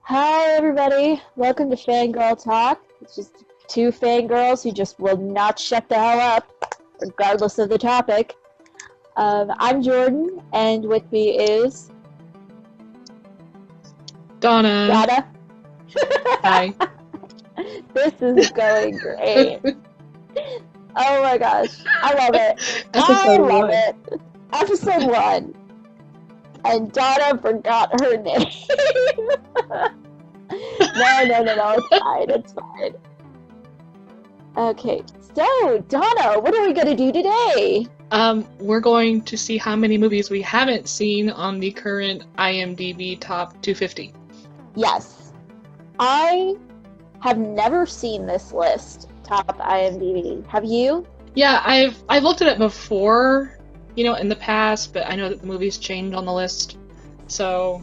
Hi, everybody. Welcome to Fangirl Talk. It's just two fangirls who just will not shut the hell up, regardless of the topic. I'm Jordan, and with me is Donna. Dada. Hi. This is going great. Oh my gosh, I love it. I love it. Episode 1. And Donna forgot her name. No, it's fine. Okay, so, Donna, what are we going to do today? We're going to see how many movies we haven't seen on the current IMDB Top 250. Yes. I have never seen this list, Top IMDb. Have you? Yeah, I've looked at it before, in the past, but I know that the movies change on the list. So,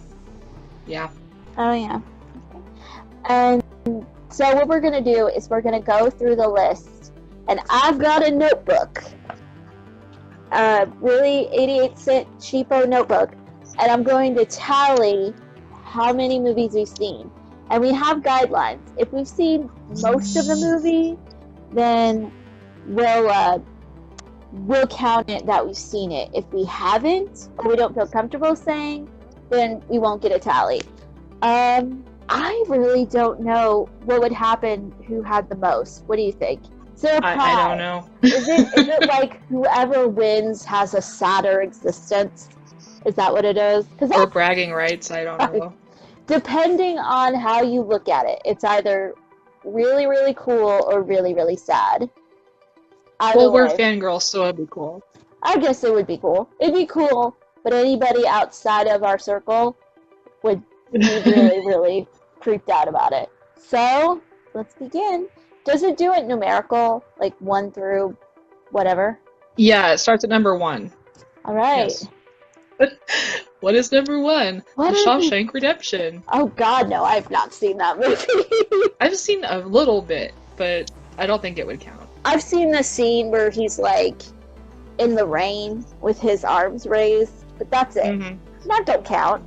yeah. Oh, yeah. And so what we're going to do is we're going to go through the list. And I've got a notebook. Really 88-cent cheapo notebook. And I'm going to tally how many movies we've seen. And we have guidelines. If we've seen most of the movie, then we'll count it that we've seen it. If we haven't, or we don't feel comfortable saying, then we won't get a tally. I really don't know what would happen who had the most. What do you think? Is there a prize? I don't know. Is it like whoever wins has a sadder existence? Is that what it is? Or bragging rights, I don't know. Depending on how you look at it, it's either really, really cool or really, really sad. Well, we're fangirls, so it'd be cool. I guess it would be cool. It'd be cool, but anybody outside of our circle would be really, really creeped out about it. So, let's begin. Does it do it numerical, like 1 through whatever? Yeah, it starts at number 1. All right. Yes. What is number 1? The Shawshank Redemption. Oh God, no! I've not seen that movie. I've seen a little bit, but I don't think it would count. I've seen the scene where he's like in the rain with his arms raised, but that's it. Mm-hmm. That don't count.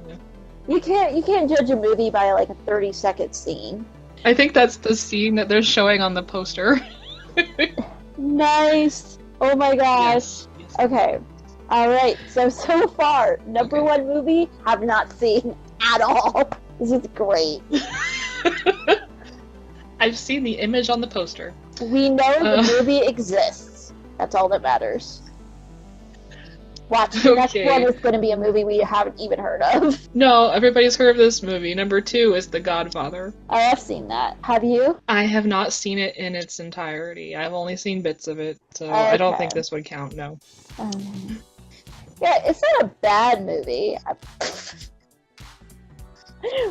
You can't judge a movie by like a 30-second scene. I think that's the scene that they're showing on the poster. Nice. Oh my gosh. Yes. Okay. All right. So far, number 1 movie have not seen at all. This is great. I've seen the image on the poster. We know the movie exists. That's all that matters. Watch, the next one is going to be a movie we haven't even heard of. No, everybody's heard of this movie. Number 2 is The Godfather. I have seen that. Have you? I have not seen it in its entirety. I've only seen bits of it, so okay. I don't think this would count, no. Yeah, it's not a bad movie.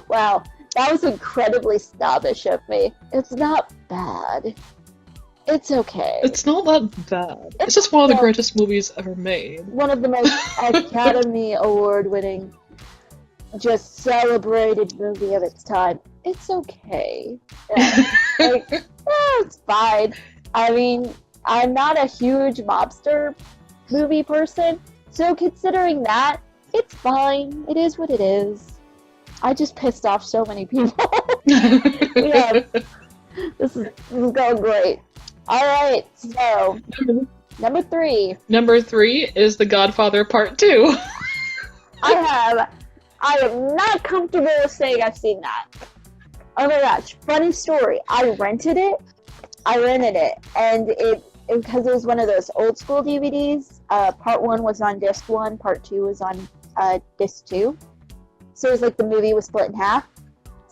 Wow, that was incredibly snobbish of me. It's not bad. It's okay. It's not that bad. It's just one of the greatest movies ever made. One of the most Academy Award-winning, just celebrated movie of its time. It's okay. Yeah. It's fine. I mean, I'm not a huge mobster movie person, so considering that, it's fine. It is what it is. I just pissed off so many people. Yeah, this is going great. Alright, so, number 3. Number 3 is The Godfather Part 2. I am not comfortable saying I've seen that. Oh my gosh, funny story. I rented it, and because it was one of those old school DVDs, Part 1 was on disc 1, Part 2 was on disc 2. So it was like the movie was split in half.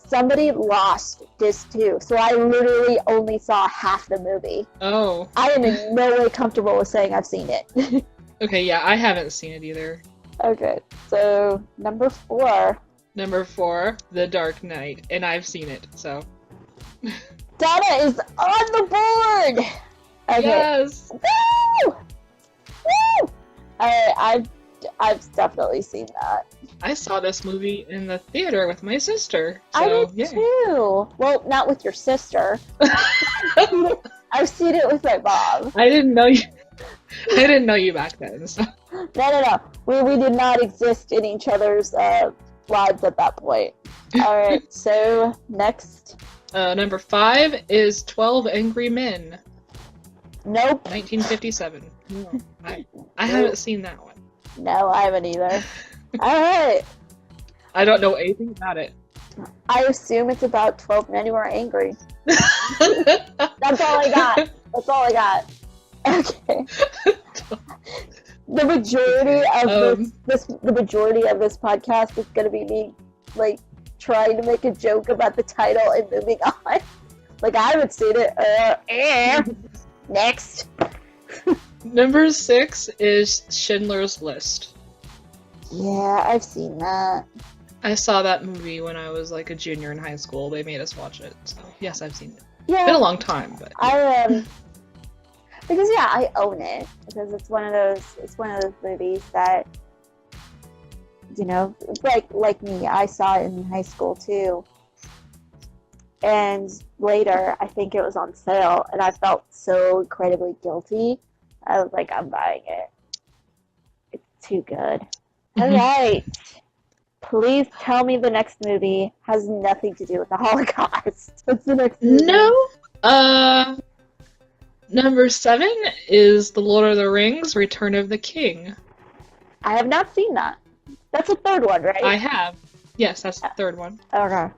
Somebody lost disc 2, so I literally only saw half the movie. Oh. I am in no way comfortable with saying I've seen it. Okay, yeah, I haven't seen it either. Okay, so number 4. Number 4, The Dark Knight, and I've seen it, so. Donna is on the board! Okay. Yes! Woo! Woo! Alright, I've definitely seen that. I saw this movie in the theater with my sister. So, I did too. Well, not with your sister. I've seen it with my mom. I didn't know you back then. So. No. We did not exist in each other's lines at that point. Alright, so next. Number 5 is 12 Angry Men, Nope. 1957. No, I haven't seen that one. No, I haven't either. Alright. I don't know anything about it. I assume it's about 12 men who are angry. That's all I got. That's all I got. Okay. The majority of this podcast is gonna be me like trying to make a joke about the title and moving on. Like I haven't seen it. Next. Number 6 is Schindler's List. Yeah, I've seen that. I saw that movie when I was like a junior in high school. They made us watch it. So yes, I've seen it. Yeah. It's been a long time, but because yeah, I own it because it's one of those movies that like me, I saw it in high school too. And later, I think it was on sale, and I felt so incredibly guilty. I was like, I'm buying it. It's too good. All right. Please tell me the next movie has nothing to do with the Holocaust. What's the next movie? No. Number 7 is The Lord of the Rings: Return of the King. I have not seen that. That's the third one, right? I have. Yes, that's the third one. Okay.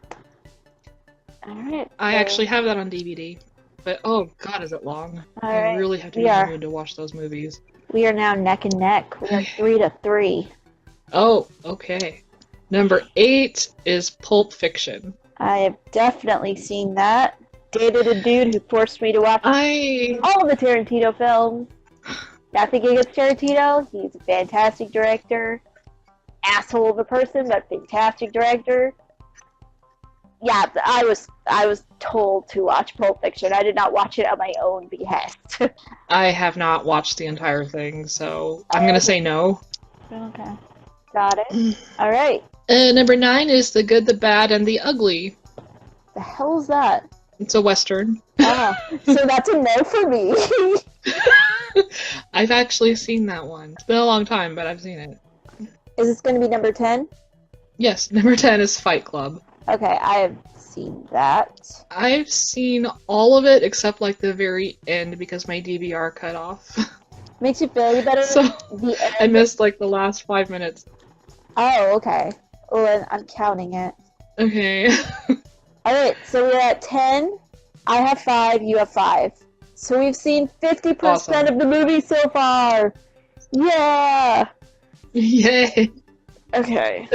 Alright. I actually have that on DVD. But oh god, is it long. Alright. I really have to be in the mood to watch those movies. We are now neck and neck. We are 3-3. Oh, okay. Number 8 is Pulp Fiction. I have definitely seen that. Dated a dude who forced me to watch all of the Tarantino films. Nothing against Tarantino. He's a fantastic director. Asshole of a person, but fantastic director. Yeah, I was told to watch Pulp Fiction. I did not watch it on my own behest. I have not watched the entire thing, so I'm gonna say no. Okay. Got it. Alright. Number 9 is The Good, the Bad, and the Ugly. The hell is that? It's a Western. Oh, so that's a no for me. I've actually seen that one. It's been a long time, but I've seen it. Is this going to be number 10? Yes, number 10 is Fight Club. Okay, I have seen that. I've seen all of it except like the very end because my DVR cut off. Makes you feel any better? So the end? I missed like the last 5 minutes. Oh, okay. Oh, and I'm counting it. Okay. Alright, so we're at 10. I have 5, you have 5. So we've seen 50% Awesome. of the movie so far! Yeah! Yay! Okay.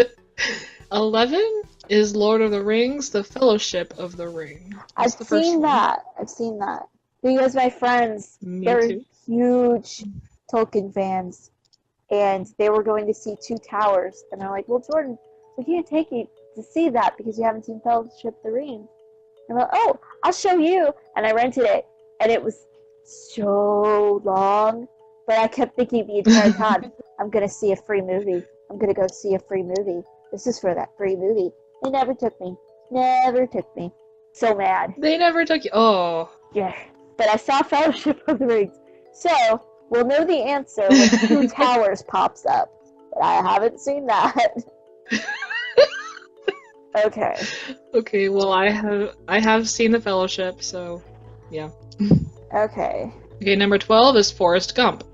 11 is Lord of the Rings: The Fellowship of the Ring. That's I've seen that. I've seen that. Because my friends, Me they're too. huge Tolkien fans. And they were going to see Two Towers. And they're like, well, Jordan, we can't take you to see that because you haven't seen Fellowship of the Ring. And I'm like, oh, I'll show you. And I rented it. And it was so long. But I kept thinking the entire time, I'm going to see a free movie. I'm going to go see a free movie. This is for that free movie. They never took me. Never took me. So mad. They never took you. Oh. Yeah. But I saw Fellowship of the Rings. So, we'll know the answer when Two Towers pops up. But I haven't seen that. Okay. Okay, well I have seen The Fellowship, so yeah. Okay. Okay, number 12 is Forrest Gump.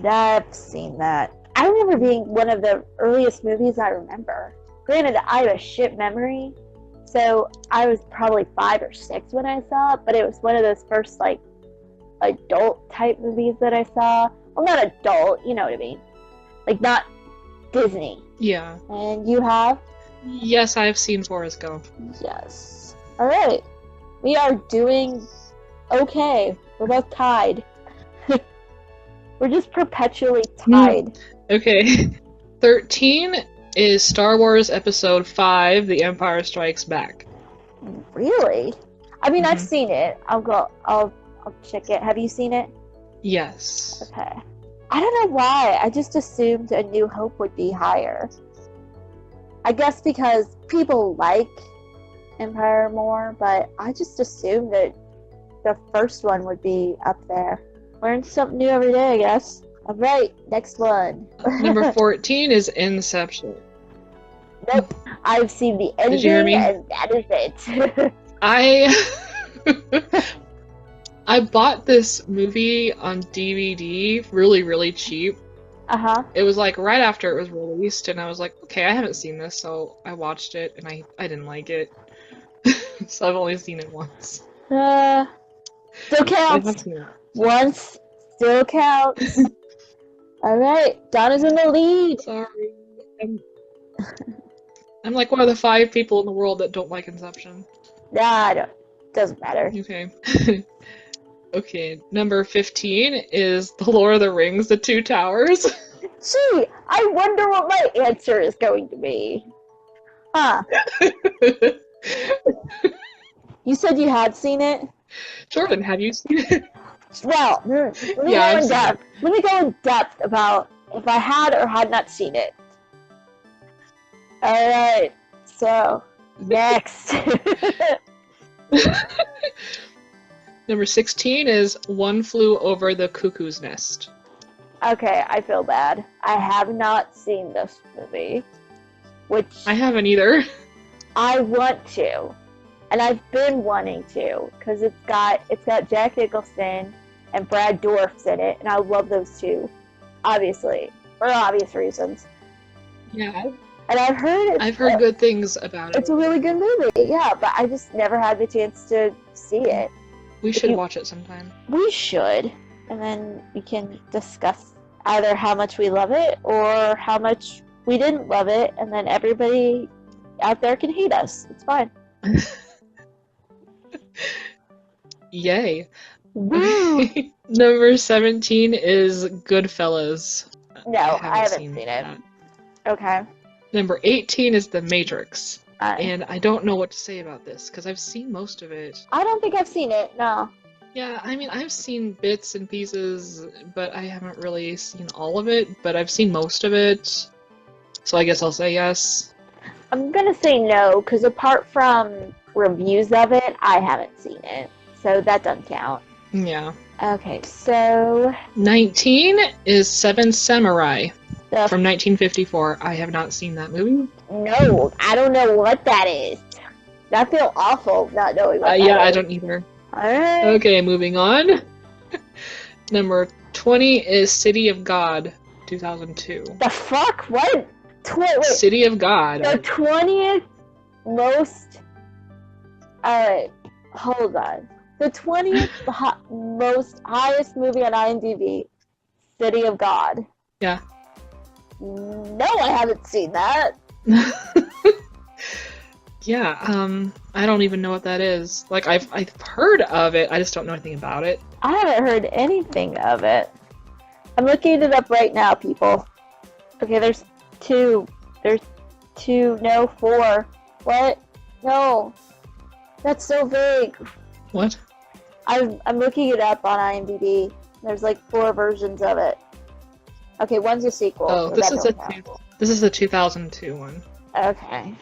I've seen that. I remember being one of the earliest movies I remember. Granted, I have a shit memory, so I was probably 5 or 6 when I saw it, but it was one of those first, like, adult-type movies that I saw. Well, not adult, you know what I mean. Like, not Disney. Yeah. And you have? Yes, I've seen Forrest Gump. Yes. Alright. We are doing okay. We're both tied. We're just perpetually tied. Okay. 13 is Star Wars Episode 5, The Empire Strikes Back. Really? I mean, I've seen it. I'll check it. Have you seen it? Yes. Okay. I don't know why. I just assumed A New Hope would be higher. I guess because people like Empire more, but I just assumed that the first one would be up there. Learn something new every day, I guess. Alright, next one. Number 14 is Inception. Nope. I've seen the ending, Did you hear me? and that is it. I bought this movie on DVD really, really cheap. Uh-huh. It was like right after it was released, and I was like, okay, I haven't seen this, so I watched it, and I didn't like it. So I've only seen it once. Still I have counts. seen it. Once still counts. All right, Donna's in the lead. Sorry. I'm like one of the 5 people in the world that don't like Inception. Nah, I don't. Doesn't matter. Okay. Okay, number 15 is The Lord of the Rings, The Two Towers. Gee, I wonder what my answer is going to be. Huh. You said you had seen it? Jordan, have you seen it? Well, let me Yeah, go I've in seen depth. Let me go in depth about if I had or had not seen it. Alright, so, next. Number 16 is One Flew Over the Cuckoo's Nest. Okay, I feel bad. I have not seen this movie, which I haven't either. I want to, and I've been wanting to, because it's got Jack Nicholson and Brad Dourif's in it, and I love those two, obviously, for obvious reasons. Yeah, And I've heard good things about it. it's a really good movie, yeah, but I just never had the chance to see it. We should watch it sometime. We should, and then we can discuss either how much we love it or how much we didn't love it, and then everybody out there can hate us. It's fine. Yay. Woo! Number 17 is Goodfellas. No, I haven't seen it. that. Okay. Number 18 is The Matrix. And I don't know what to say about this, because I've seen most of it. I don't think I've seen it, no. Yeah, I mean, I've seen bits and pieces, but I haven't really seen all of it, but I've seen most of it. So I guess I'll say yes. I'm gonna say no, because apart from reviews of it, I haven't seen it. So that doesn't count. Yeah. Okay, so... 19 is Seven Samurai the from 1954. I have not seen that movie. No, I don't know what that is. I feel awful not knowing what that Yeah, is. I don't either. Alright. Okay, moving on. Number 20 is City of God, 2002. The fuck? What? Wait. City of God. The 20th most... Alright, hold on. The 20th most highest movie on IMDb, City of God. Yeah. No, I haven't seen that. Yeah, I don't even know what that is. Like, I've heard of it, I just don't know anything about it. I haven't heard anything of it. I'm looking it up right now, people. Okay, there's 2. There's 2. No, 4. What? No. That's so vague. What? I'm looking it up on IMDb. There's like 4 versions of it. Okay, one's a sequel. Oh, so this that is don't count. this is the 2002 one. Okay.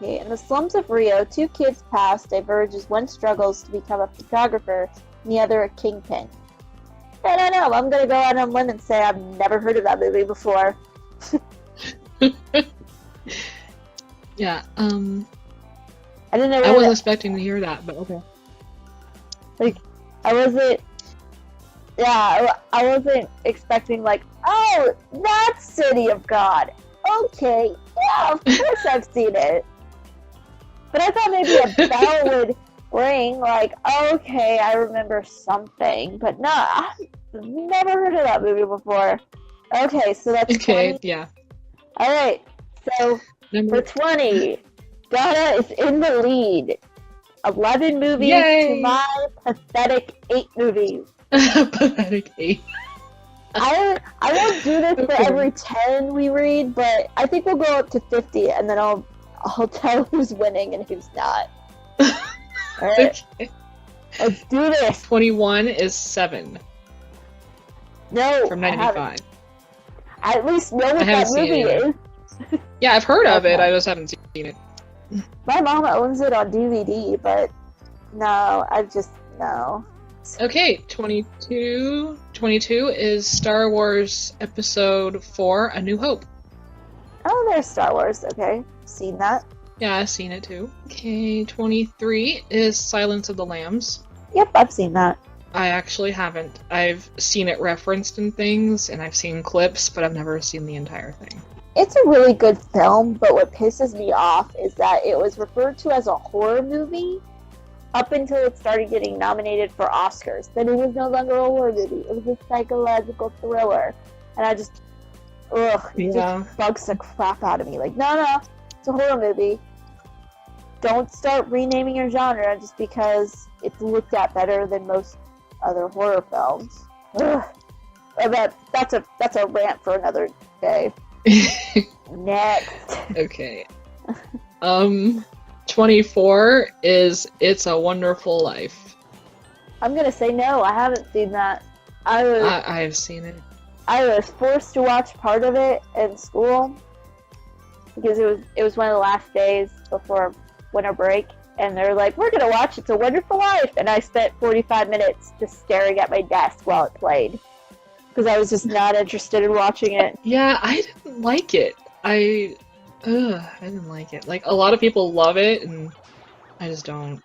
Okay. In the slums of Rio, 2 kids' paths diverge as one struggles to become a photographer and the other a kingpin. I don't know. I'm gonna go out on a limb and say I've never heard of that movie before. Yeah, I didn't know. I wasn't expecting to hear that, but okay. I wasn't. Yeah, I wasn't expecting like, oh, that's City of God. Okay, yeah, of course I've seen it. But I thought maybe a bell would ring, like, okay, I remember something. But no, I've never heard of that movie before. Okay, so that's Okay, 20. yeah. Alright, so for 20, Donna is in the lead. 11 movies Yay! to my pathetic 8 movies. Pathetic 8. I won't do this for Okay. every 10 we read, but I think we'll go up to 50, and then I'll tell who's winning and who's not. Alright, Okay. let's do this. 21 is 7 No, from I haven't. 95. I at least know what I haven't that seen movie it is. Yeah, I've heard of it, Okay. I just haven't seen it. My mom owns it on DVD, but no, no. Okay, 22 is Star Wars Episode 4, A New Hope. Oh, there's Star Wars. Okay, seen that. Yeah, I've seen it too. Okay, 23 is Silence of the Lambs. Yep, I've seen that. I actually haven't. I've seen it referenced in things, and I've seen clips, but I've never seen the entire thing. It's a really good film, but what pisses me off is that it was referred to as a horror movie up until it started getting nominated for Oscars. Then it was no longer a horror movie. It was a psychological thriller. And I just, it just bugs the crap out of me. Like, no, it's a horror movie. Don't start renaming your genre just because it's looked at better than most other horror films. Ugh. That's a rant for another day. Next. Okay. 24 is It's a Wonderful Life. I'm gonna say no. I haven't seen that. I have seen it. I was forced to watch part of it in school because it was one of the last days before winter break, and they're like, "We're gonna watch It's a Wonderful Life," and I spent 45 minutes just staring at my desk while it played because I was just not interested in watching it. Yeah, I didn't like it. I didn't like it. Like, a lot of people love it, and I just don't.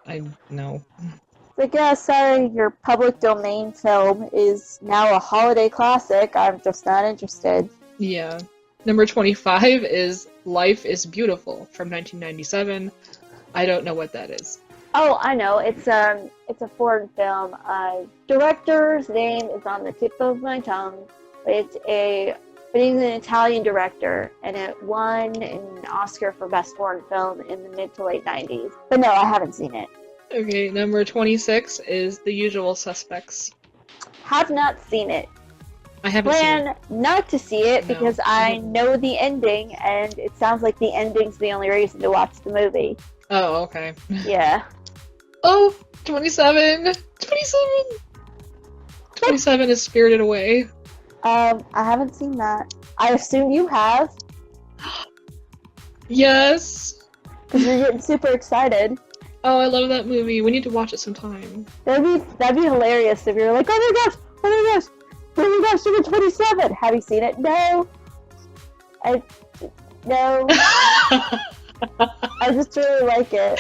No. It's like, yeah, sorry, your public domain film is now a holiday classic. I'm just not interested. Yeah. Number 25 is Life is Beautiful from 1997. I don't know what that is. Oh, I know. It's a foreign film. Director's name is on the tip of my tongue. But he's an Italian director, and it won an Oscar for Best Foreign Film in the mid to late 90s. But no, I haven't seen it. Okay, number 26 is The Usual Suspects. Have not seen it. I haven't seen it. Plan not to see it because I know the ending, and it sounds like the ending's the only reason to watch the movie. Oh, okay. Yeah. Oh, 27! 27 is Spirited Away. I haven't seen that. I assume you have. Yes! Because you're getting super excited. Oh, I love that movie. We need to watch it sometime. That'd be hilarious if you're like, oh my gosh, number 27. Have you seen it? No. No. I just really like it.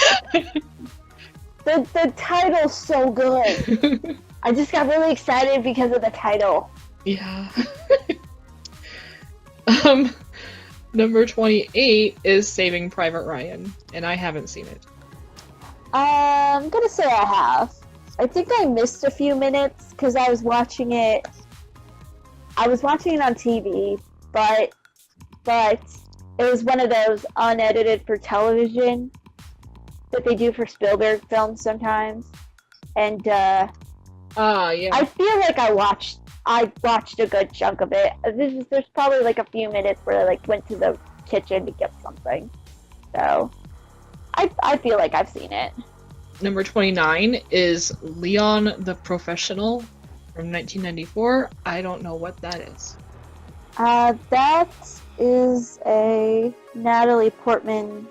The title's so good. I just got really excited because of the title. Yeah. Number 28 is Saving Private Ryan, and I haven't seen it. I'm gonna say I have. I think I missed a few minutes because I was watching it. I was watching it on TV, but it was one of those unedited for television that they do for Spielberg films sometimes, and yeah. I feel like I watched a good chunk of it. There's probably like a few minutes where I like went to the kitchen to get something, so I feel like I've seen it. Number 29 is Leon the Professional from 1994. I don't know what that is. That is a Natalie Portman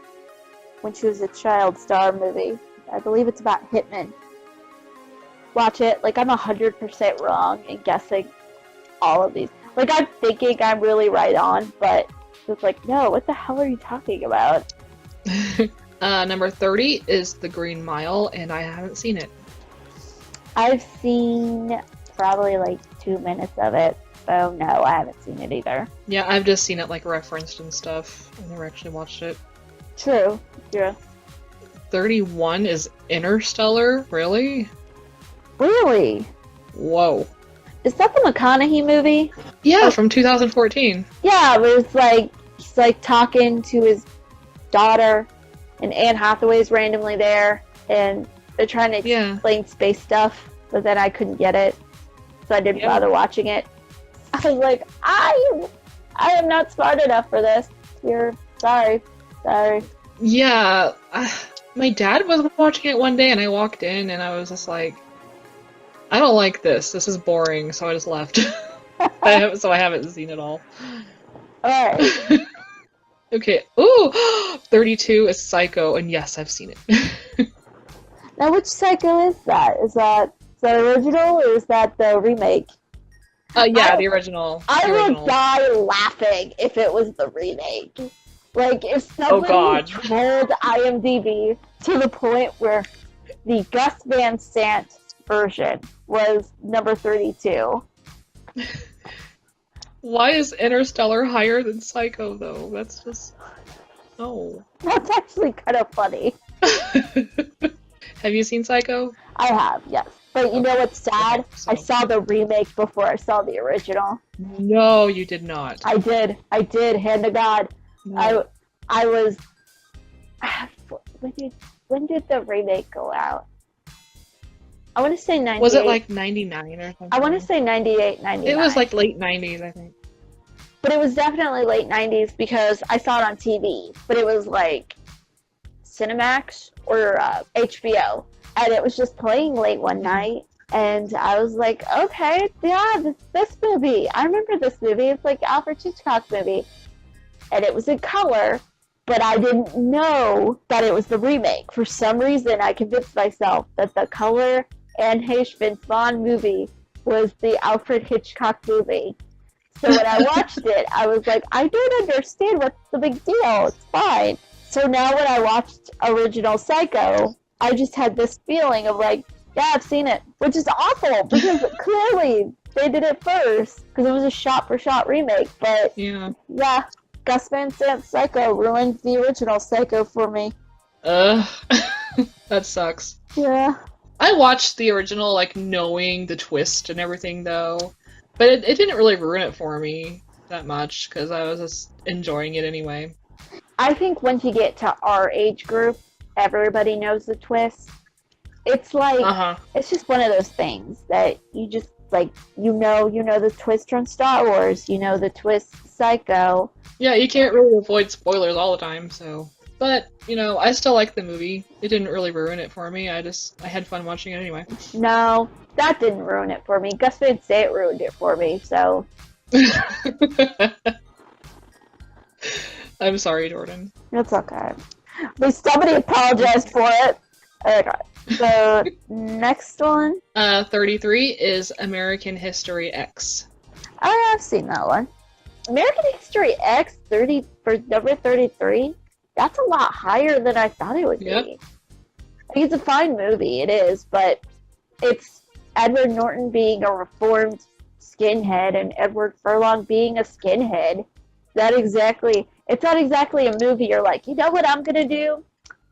when she was a child star movie. I believe it's about hitmen. Watch it. Like, I'm 100% wrong in guessing all of these. Like, I'm thinking I'm really right on, but it's like, no, what the hell are you talking about? Number 30 is The Green Mile, and I haven't seen it. I've seen probably like 2 minutes of it, so no, I haven't seen it either. Yeah, I've just seen it like referenced and stuff. I never actually watched it. True. 31 is Interstellar? Really? Really? Whoa. Is that the McConaughey movie? Yeah, from 2014. Yeah, but it's like he's like talking to his daughter, and Anne Hathaway's randomly there, and they're trying to explain space stuff, but then I couldn't get it, so I didn't bother watching it. I was like, I am not smart enough for this. Sorry. Yeah, my dad was watching it one day, and I walked in, and I was just like, I don't like this. This is boring, so I just left. So I haven't seen it all. Alright. Okay. Ooh! 32 is Psycho, and yes, I've seen it. Now, which Psycho is that? Is that the original, or is that the remake? Yeah, the original. I would die laughing if it was the remake. Like, if Oh somebody God. trolled IMDb to the point where the Gus Van Sant version was number 32. Why is Interstellar higher than Psycho, though? That's just... No. That's actually kind of funny. Have you seen Psycho? I have, yes. But you know what's sad? Okay, so- I saw the remake before I saw the original. No, you did not. I did, hand to God. No. I was... When did the remake go out? I want to say 98. Was it like 99 or something? I want to say 98, 99. It was like late 90s, I think. But it was definitely late 90s because I saw it on TV. But it was like Cinemax or HBO. And it was just playing late one night. And I was like, okay, yeah, this movie. I remember this movie. It's like Alfred Hitchcock movie. And it was in color. But I didn't know that it was the remake. For some reason, I convinced myself that the color Anne Heche Vince Vaughn movie was the Alfred Hitchcock movie. So when I watched it, I was like, I don't understand what's the big deal. It's fine. So now when I watched original Psycho, I just had this feeling of like, yeah, I've seen it. Which is awful because clearly they did it first because it was a shot-for-shot remake. But yeah, Gus Van Sant's Psycho ruined the original Psycho for me. That sucks. Yeah. I watched the original, like, knowing the twist and everything, though. But it didn't really ruin it for me that much, because I was just enjoying it anyway. I think once you get to our age group, everybody knows the twist. It's like, It's just one of those things that you just, like, you know the twist from Star Wars, you know the twist Psycho. Yeah, you can't really avoid spoilers all the time, so... But, you know, I still like the movie. It didn't really ruin it for me. I had fun watching it anyway. No, that didn't ruin it for me. Gus Van Sant ruined it for me, so... I'm sorry, Jordan. It's okay. At least somebody apologized for it. Okay. So, next one? 33 is American History X. Oh, I've seen that one. American History X, for number 33? That's a lot higher than I thought it would be. Yep. I think it's a fine movie, it is, but it's Edward Norton being a reformed skinhead and Edward Furlong being a skinhead. It's not exactly a movie you're like, you know what I'm gonna do?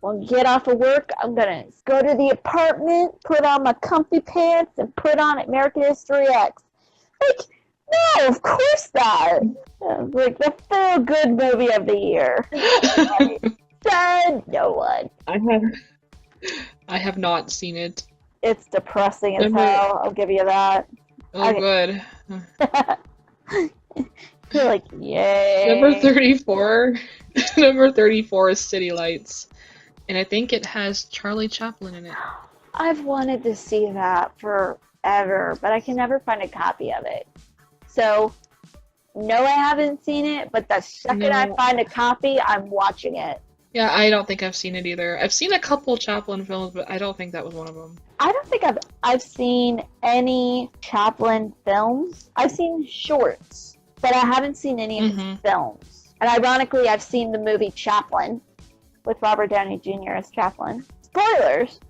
When I get off of work, I'm gonna go to the apartment, put on my comfy pants, and put on American History X. Like, no, of course not. Like the feel-good movie of the year. Said no one. I have not seen it. It's depressing as hell. I'll give you that. Oh, good. You're like, yay. Number 34. Number 34 is City Lights, and I think it has Charlie Chaplin in it. I've wanted to see that forever, but I can never find a copy of it. So, no, I haven't seen it, but the second I find a copy, I'm watching it. Yeah, I don't think I've seen it either. I've seen a couple Chaplin films, but I don't think that was one of them. I don't think I've seen any Chaplin films. I've seen shorts, but I haven't seen any of his films. And ironically, I've seen the movie Chaplin with Robert Downey Jr. as Chaplin. Spoilers!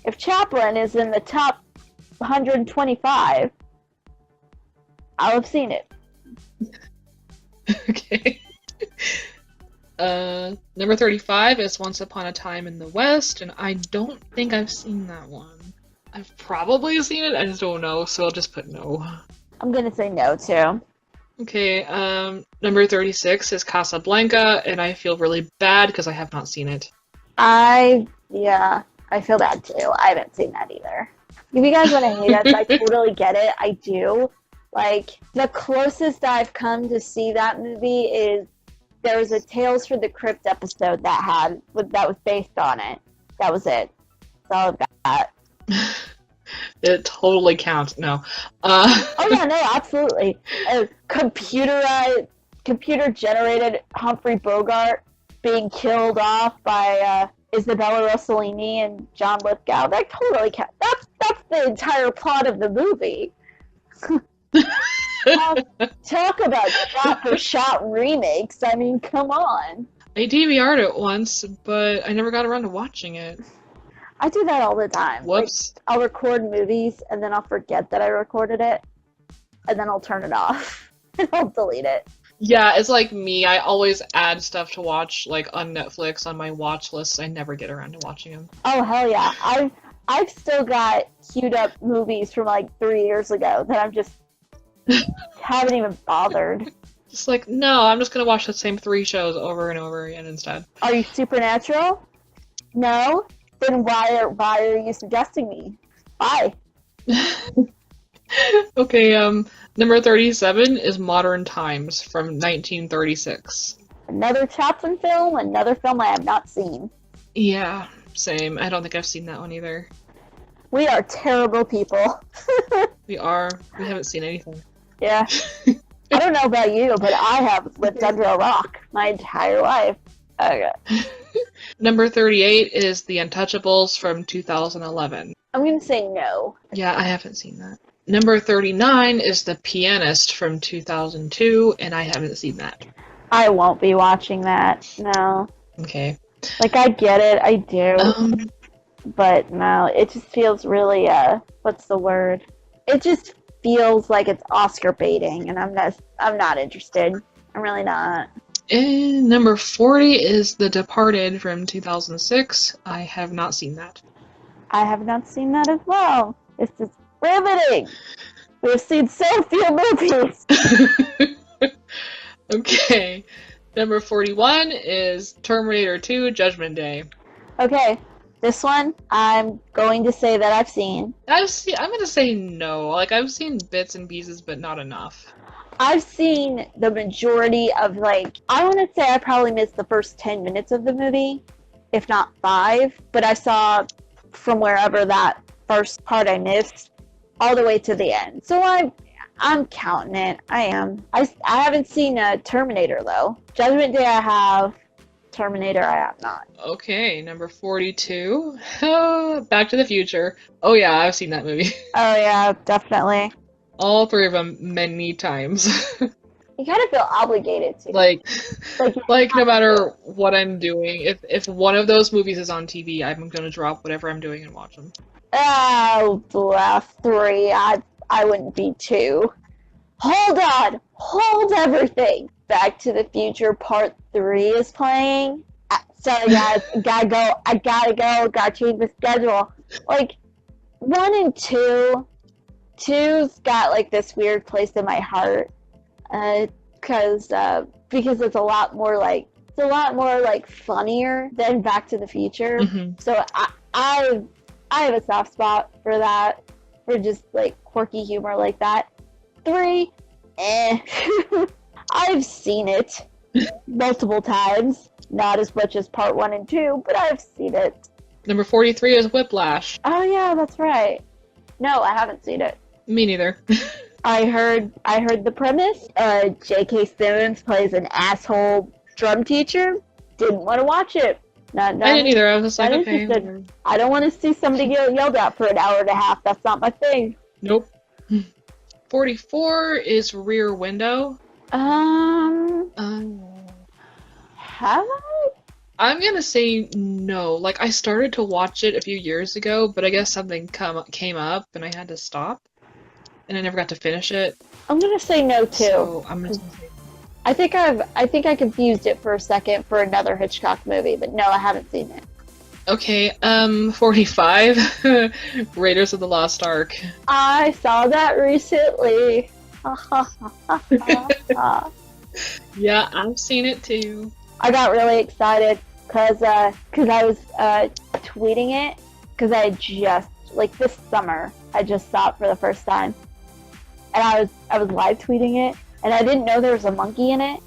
If Chaplin is in the top 125, I'll have seen it. Okay. Number 35 is Once Upon a Time in the West, and I don't think I've seen that one. I've probably seen it, I just don't know, so I'll just put no. I'm gonna say no, too. Okay, number 36 is Casablanca, and I feel really bad because I have not seen it. I feel bad, too. I haven't seen that either. If you guys want to hate us, I totally get it. I do. Like, the closest I've come to see that movie is there was a Tales from the Crypt episode that was based on it. That was it. That's all I've got. It totally counts. No. Oh yeah, no, absolutely. Computer-generated Humphrey Bogart being killed off by Isabella Rossellini and John Lithgow. That totally counts. That's the entire plot of the movie. Talk about shot-for-shot remakes. I mean, come on. I DVR'd it once, but I never got around to watching it. I do that all the time. Whoops. Like, I'll record movies and then I'll forget that I recorded it, and then I'll turn it off and I'll delete it. Yeah, it's like me. I always add stuff to watch, like on Netflix, on my watch list. I never get around to watching them. Oh hell yeah! I've still got queued up movies from like 3 years ago that I'm just haven't even bothered. Just like, no, I'm just gonna watch the same 3 shows over and over again instead. Are you Supernatural? No? Then why are you suggesting me? Why? Okay, number 37 is Modern Times from 1936. Another Chaplin film, another film I have not seen. Yeah, same. I don't think I've seen that one either. We are terrible people. We haven't seen anything. Yeah. I don't know about you, but I have lived under a rock my entire life. Okay. Number 38 is The Untouchables from 2011. I'm going to say no. Yeah, I haven't seen that. Number 39 is The Pianist from 2002, and I haven't seen that. I won't be watching that. No. Okay. Like, I get it. I do. But no, it just feels really, what's the word? It just feels like it's Oscar baiting, and I'm not interested. I'm really not. And number 40 is The Departed from 2006. I have not seen that. I have not seen that as well. This is riveting. We've seen so few movies. Okay. Number 41 is Terminator 2 Judgment Day. Okay. This one, I'm going to say that I've seen. I'm going to say no. Like, I've seen bits and pieces, but not enough. I've seen the majority of, like, I want to say I probably missed the first 10 minutes of the movie, if not 5, but I saw from wherever that first part I missed all the way to the end. So I'm counting it. I am. I haven't seen Terminator, though. Judgment Day I have. Terminator I have not. Okay, number 42. Back to the Future. Oh yeah, I've seen that movie. Oh yeah, definitely. All 3 of them many times. You kind of feel obligated to. Like no matter what I'm doing, if one of those movies is on TV, I'm gonna drop whatever I'm doing and watch them. Oh, the last 3. I wouldn't be 2. Hold on! Hold everything! Back to the Future Part 3 is playing. Sorry guys, I gotta go, gotta change the schedule. Like, 1 and 2, 2's got like this weird place in my heart. Because it's a lot more like funnier than Back to the Future. Mm-hmm. So I have a soft spot for that, for just like quirky humor like that. 3, I've seen it multiple times. Not as much as part 1 and 2, but I've seen it. Number 43 is Whiplash. Oh yeah, that's right. No, I haven't seen it. Me neither. I heard the premise. J.K. Simmons plays an asshole drum teacher. Didn't want to watch it. I didn't either. I was just like, okay. Interested. I don't want to see somebody get yelled at for an hour and a half. That's not my thing. Nope. 44 is Rear Window. Have I? I'm gonna say no. Like, I started to watch it a few years ago, but I guess something came up and I had to stop. And I never got to finish it. I'm gonna say no too. So I'm gonna say I think I confused it for a second for another Hitchcock movie, but no, I haven't seen it. Okay, 45, Raiders of the Lost Ark. I saw that recently. Yeah, I've seen it too. I got really excited because I was tweeting it because I just, like, this summer I just saw it for the first time, and I was live tweeting it, and I didn't know there was a monkey in it,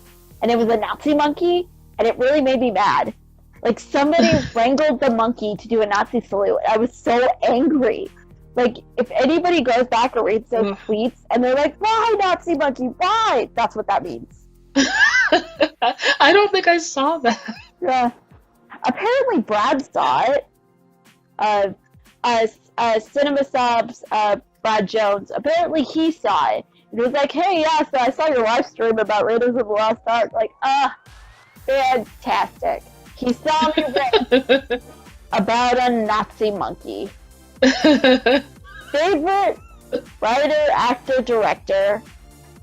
and it was a Nazi monkey, and it really made me mad. Like, somebody wrangled the monkey to do a Nazi salute. I was so angry. Like, if anybody goes back and reads those tweets, and they're like, why Nazi monkey, why? That's what that means. I don't think I saw that. Yeah. Apparently Brad saw it. Cinema Subs, Brad Jones, apparently he saw it. He was like, hey, yeah, so I saw your live stream about Raiders of the Lost Ark. Like, fantastic. He saw me rant about a Nazi monkey. Favorite writer, actor, director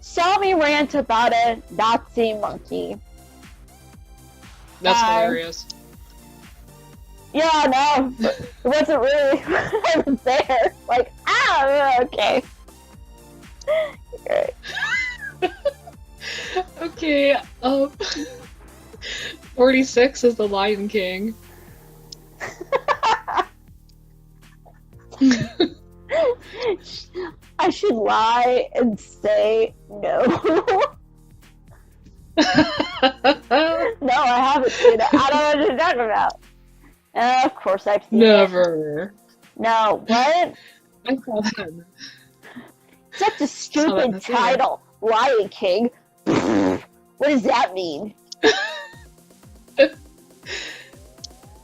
saw me rant about a Nazi monkey. That's hilarious. Yeah, no, it wasn't really. I was there. Like, okay. Great. Okay, 46 is The Lion King. I should lie and say no. No, I haven't seen it. I don't know what you're talking about. Of course I've seen it. Never. No, what? I saw that. Such a stupid title. Lion King. What does that mean?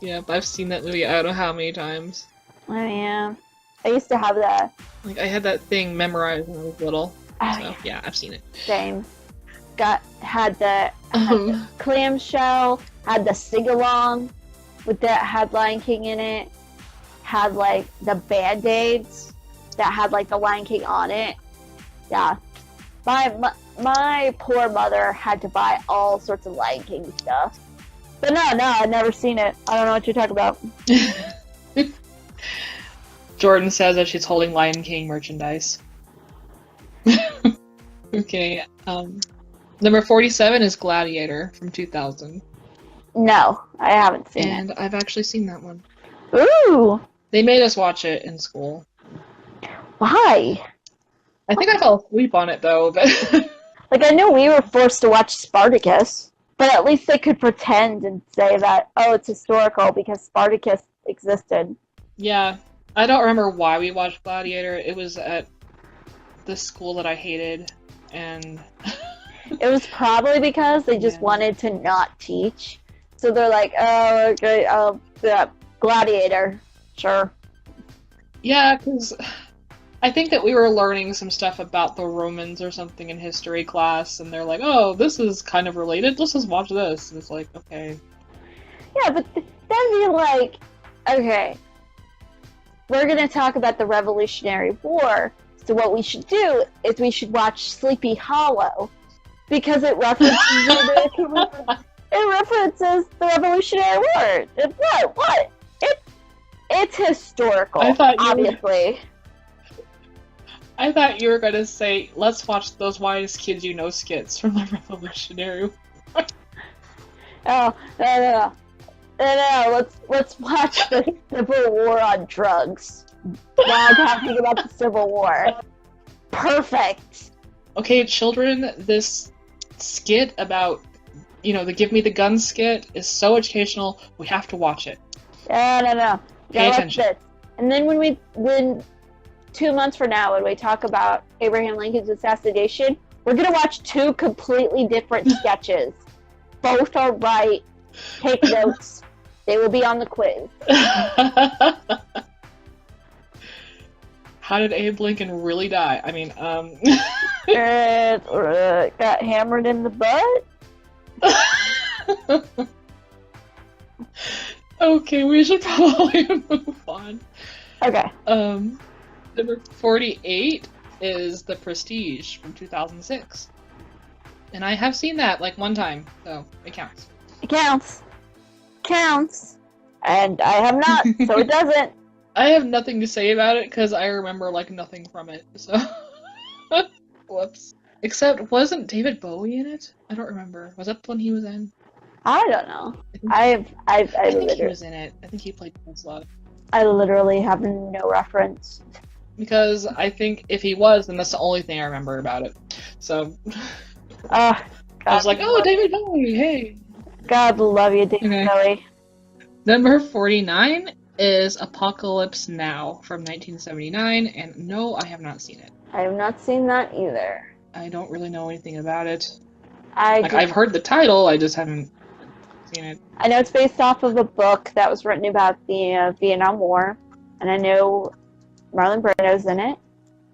Yep, I've seen that movie I don't know how many times. Oh yeah. I used to have that. Like, I had that thing memorized when I was little. Oh, So, yeah, I've seen it. Same. Had the clamshell, had the sing-along with that had Lion King in it, had like the Band-Aids that had like the Lion King on it. Yeah. My poor mother had to buy all sorts of Lion King stuff. But no, I've never seen it. I don't know what you're talking about. Jordan says that she's holding Lion King merchandise. Okay, number 47 is Gladiator from 2000. No, I haven't seen it. And I've actually seen that one. Ooh! They made us watch it in school. Why? I think I fell asleep on it, though, but... Like, I knew we were forced to watch Spartacus, but at least they could pretend and say that, oh, it's historical because Spartacus existed. Yeah, I don't remember why we watched Gladiator. It was at the school that I hated, and... It was probably because they just wanted to not teach. So they're like, oh, okay, yeah, Gladiator, sure. Yeah, because I think that we were learning some stuff about the Romans or something in history class, and they're like, oh, this is kind of related, let's just watch this. And it's like, okay. Yeah, but then you're like, okay, we're going to talk about the Revolutionary War, so what we should do is we should watch Sleepy Hollow, because it references the Revolutionary War. What? It's historical, obviously. I thought you were going to say, let's watch those Wise Kids You Know skits from the Revolutionary War. Oh, no. Let's watch the Civil War on drugs while talking about the Civil War. Perfect. Okay, children, this skit about, the Give Me the Gun skit is so educational, we have to watch it. No. Pay attention. This. And then when 2 months from now, when we talk about Abraham Lincoln's assassination, we're going to watch two completely different sketches. Both are right. Take notes. They will be on the quiz. How did Abe Lincoln really die? I mean, got hammered in the butt? Okay, we should probably move on. Okay. Number 48 is The Prestige from 2006. And I have seen that, like, one time, so it counts. It counts. And I have not, so it doesn't. I have nothing to say about it, because I remember, like, nothing from it, so... Whoops. Except, wasn't David Bowie in it? I don't remember. Was that the one he was in? I don't know. I think he was in it. I think he played Tesla. I literally have no reference. Because I think if he was, then that's the only thing I remember about it. So... I was like, oh, David Bowie, hey! God love you, David Bowie. Number 49 is Apocalypse Now from 1979, and no, I have not seen it. I have not seen that either. I don't really know anything about it. I've heard the title, I just haven't seen it. I know it's based off of a book that was written about the Vietnam War, and I know Marlon Brando's in it.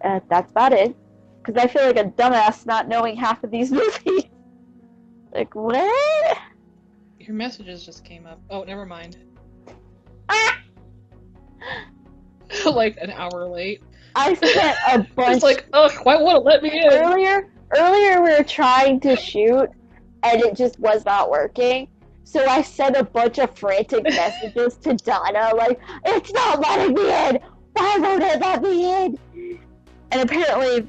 That's about it. Because I feel like a dumbass not knowing half of these movies. Like, what? Your messages just came up. Oh, never mind. Ah! Like an hour late. I sent a bunch. It's like, ugh, why won't it let me in? Earlier we were trying to shoot, and it just was not working. So I sent a bunch of frantic messages to Donna, like, it's not letting me in! Why won't it let me in? And apparently,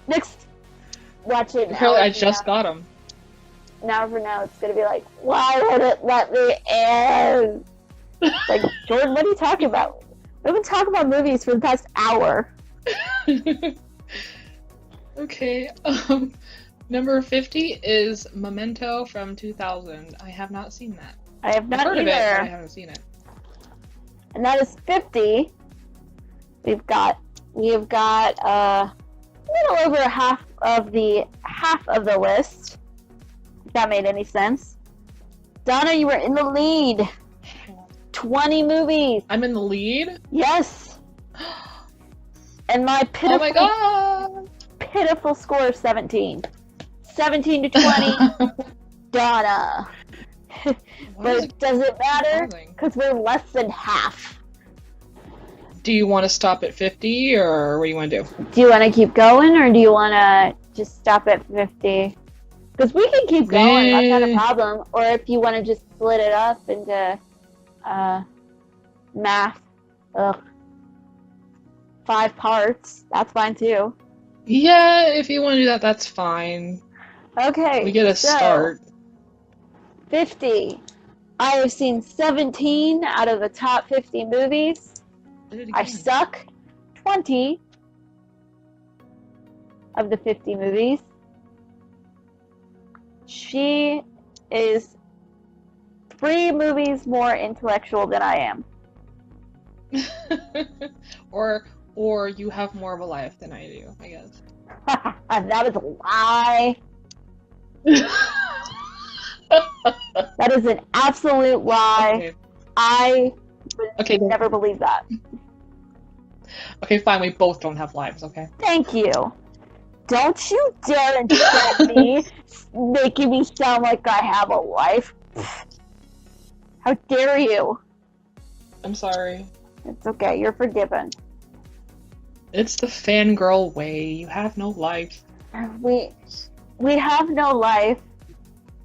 next, watch it now. Apparently I just got him. Now for now, it's gonna be like, why won't it let me in? Like, Jordan, what are you talking about? We've been talking about movies for the past hour. Okay, number 50 is Memento from 2000. I have not seen that. I have not I've heard either. of it, but I haven't seen it. And that is 50. We've got a little over half of the list. If that made any sense. Donna, you were in the lead. 20 movies. I'm in the lead? Yes. And my pitiful, oh my god! Pitiful score of 17. 17 to 20. Donna. But it doesn't matter because we're less than half. Do you want to stop at 50 or what do you want to do? Do you want to keep going or do you want to just stop at 50? Because we can keep going, that's not a problem. Or if you want to just split it up into math, 5 parts, that's fine too. Yeah, if you want to do that, that's fine. Okay. We get a start. 50. I have seen 17 out of the top 50 movies. I suck 20 of the 50 movies. She is 3 movies more intellectual than I am. or you have more of a life than I do, I guess. That is a lie. That is an absolute lie. Okay. I would never believe that. Okay, fine, we both don't have lives, okay? Thank you. Don't you dare insult me, making me sound like I have a life. How dare you? I'm sorry. It's okay, you're forgiven. It's the fangirl way. You have no life. We have no life,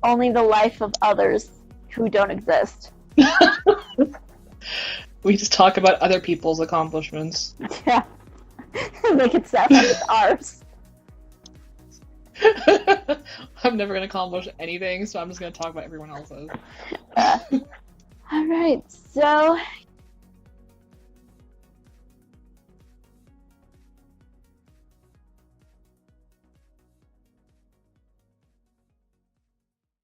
only the life of others who don't exist. We just talk about other people's accomplishments. Yeah. Make it sound like it's ours. I'm never gonna accomplish anything, so I'm just gonna talk about everyone else's. Alright, so